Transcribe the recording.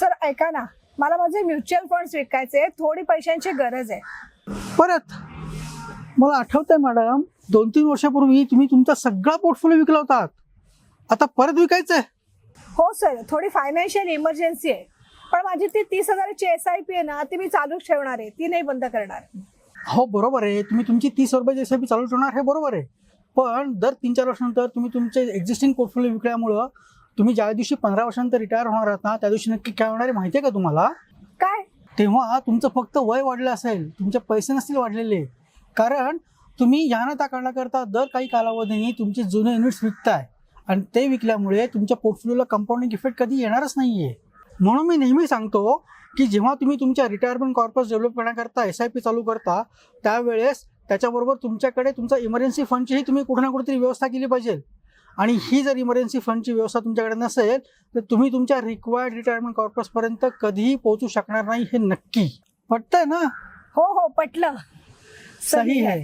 Sir ऐका ना, मला माझे म्युच्युअल फंड्स विकायचे, थोडी पैशांची गरज आहे. परत मला आठवतंय मॅडम, 2-3 वर्षापूर्वी तुम्ही तुमचा सगळा पोर्टफोलिओ विकला होता. आता परत विकायचंय? हो सर, थोडी फायनान्शियल इमर्जन्सी आहे. पण माझी ती 30,000ची SIP आहे ना, ती मी चालूच ठेवणार आहे, ती नाही बंद करणार. हो बरोबर आहे, तुम्ही तुमची 30 रुपयाची SIP चालू ठेवणार हे बरोबर आहे. पण दर 3-4 वर्षानंतर तुम्ही तुमचे एक्झिस्टिंग पोर्टफोलिओ विकल्यामुळं तुम्ही ज्या दिवशी 15 वर्षानंतर रिटायर होणार आहात ना, त्या दिवशी नक्की काय होणार आहे माहिती आहे का तुम्हाला? काय? तेव्हा तुमचं फक्त वय वाढलं असेल, तुमचे पैसे नसतील वाढलेले. कारण तुम्ही ह्या त्या कारणाकरता दर काही कालावधीने तुमचे जुने युनिट्स विकताय आणि ते विकल्यामुळे तुमच्या पोर्टफोलिओला कंपाऊंडिंग इफेक्ट कधी येणारच नाहीये. म्हणून मी नेहमी सांगतो की जेव्हा तुम्ही तुमच्या रिटायरमेंट कॉर्पस डेव्हलप करण्याकरता SIP चालू करता, त्यावेळेस त्याच्याबरोबर तुमच्याकडे तुमचा इमर्जन्सी फंडचीही तुम्ही कुठे ना कुठेतरी व्यवस्था केली पाहिजे. आणि ही जर इमर्जन्सी फंडची व्यवस्था तुमच्याकडे नसेल तर तुम्ही तुमच्या रिक्वायर्ड रिटायरमेंट कॉर्पसपर्यंत कधीही पोहोचू शकणार नाही, हे नक्की. पटतंय ना? हो हो, पटलं. सही है.